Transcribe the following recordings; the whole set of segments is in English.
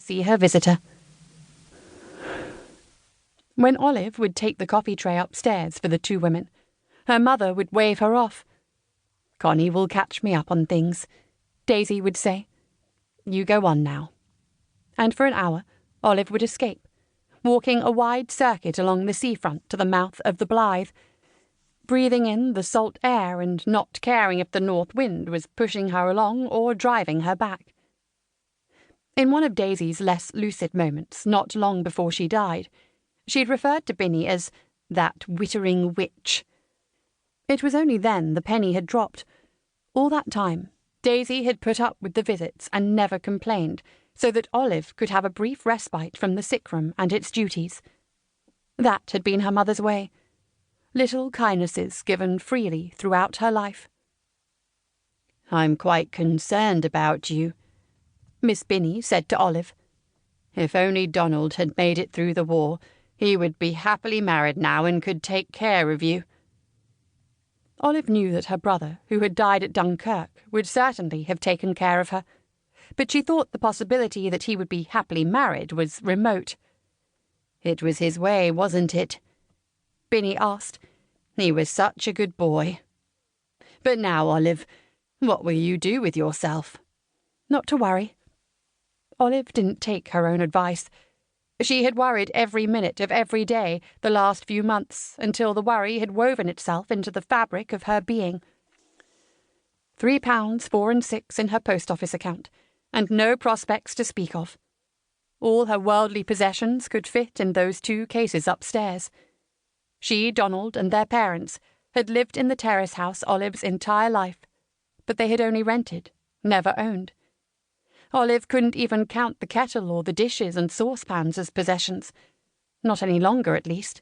see her visitor. When Olive would take the coffee tray upstairs for the two women, her mother would wave her off. "Connie will catch me up on things," Daisy would say. "You go on now." And for an hour, Olive would escape, walking a wide circuit along the seafront to the mouth of the Blythe, breathing in the salt air and not caring if the north wind was pushing her along or driving her back. In one of Daisy's less lucid moments, not long before she died, she'd referred to Binny as that wittering witch. It was only then the penny had dropped. All that time, Daisy had put up with the visits and never complained, so that Olive could have a brief respite from the sick-room and its duties. That had been her mother's way. Little kindnesses given freely throughout her life. "I'm quite concerned about you," Miss Binny said to Olive. "If only Donald had made it through the war, he would be happily married now and could take care of you." Olive knew that her brother, who had died at Dunkirk, would certainly have taken care of her, but she thought the possibility that he would be happily married was remote. "It was his way, wasn't it?" Binny asked. "He was such a good boy. But now, Olive, what will you do with yourself?" "Not to worry." Olive didn't take her own advice. She had worried every minute of every day the last few months, until the worry had woven itself into the fabric of her being. £3 4 and 6 in her post office account, and no prospects to speak of. All her worldly possessions could fit in those two cases upstairs. She, Donald, and their parents had lived in the terrace house Olive's entire life, but they had only rented, never owned. Olive couldn't even count the kettle or the dishes and saucepans as possessions. Not any longer, at least.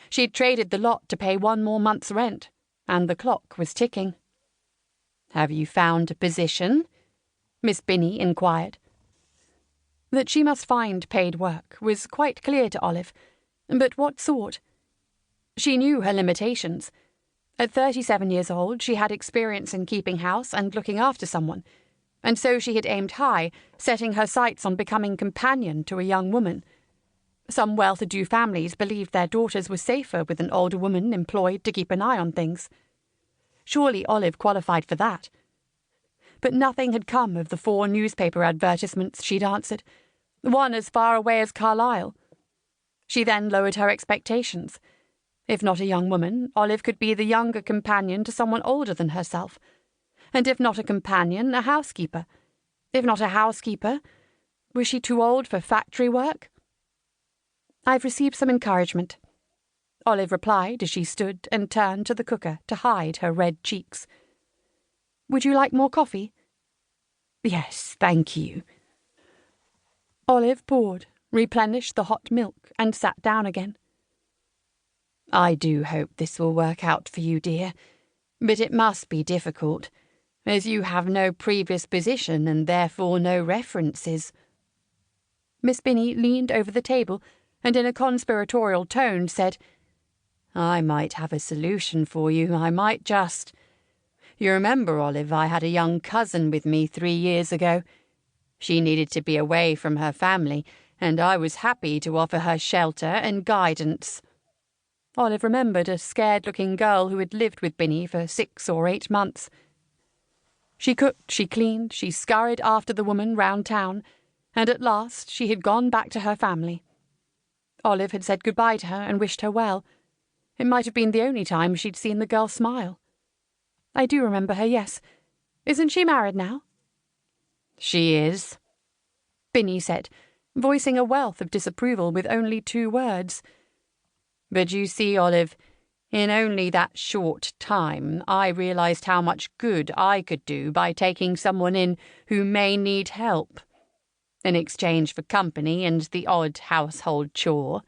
She'd traded the lot to pay one more month's rent, and the clock was ticking. "Have you found a position?" Miss Binny inquired. That she must find paid work was quite clear to Olive, but what sort? She knew her limitations. At 37 years old, she had experience in keeping house and looking after someone, and so she had aimed high, setting her sights on becoming companion to a young woman. Some well-to-do families believed their daughters were safer with an older woman employed to keep an eye on things. Surely Olive qualified for that. But nothing had come of the 4 newspaper advertisements she'd answered, one as far away as Carlisle. She then lowered her expectations. If not a young woman, Olive could be the younger companion to someone older than herself. And if not a companion, a housekeeper. If not a housekeeper, was she too old for factory work? "I've received some encouragement," Olive replied as she stood and turned to the cooker to hide her red cheeks. "Would you like more coffee?" "Yes, thank you." Olive poured, replenished the hot milk, and sat down again. "I do hope this will work out for you, dear, but it must be difficult, as you have no previous position and therefore no references." Miss Binny leaned over the table and in a conspiratorial tone said, "I might have a solution for you, I might just. You remember, Olive, I had a young cousin with me 3 years ago. She needed to be away from her family, and I was happy to offer her shelter and guidance." Olive remembered a scared-looking girl who had lived with Binny for 6 or 8 months. She cooked, she cleaned, she scurried after the woman round town, and at last she had gone back to her family. Olive had said goodbye to her and wished her well. It might have been the only time she'd seen the girl smile. "I do remember her, yes. Isn't she married now?" "She is," Binny said, voicing a wealth of disapproval with only 2 words. "But you see, Olive, in only that short time I realized how much good I could do by taking someone in who may need help, in exchange for company and the odd household chore."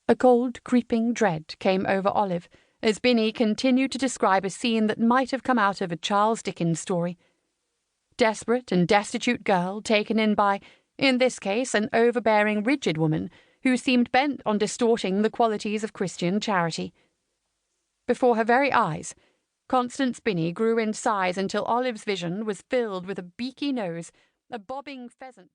A cold, creeping dread came over Olive as Binny continued to describe a scene that might have come out of a Charles Dickens story. Desperate and destitute girl taken in by, in this case, an overbearing, rigid woman who seemed bent on distorting the qualities of Christian charity. Before her very eyes, Constance Binny grew in size until Olive's vision was filled with a beaky nose, a bobbing pheasant tail.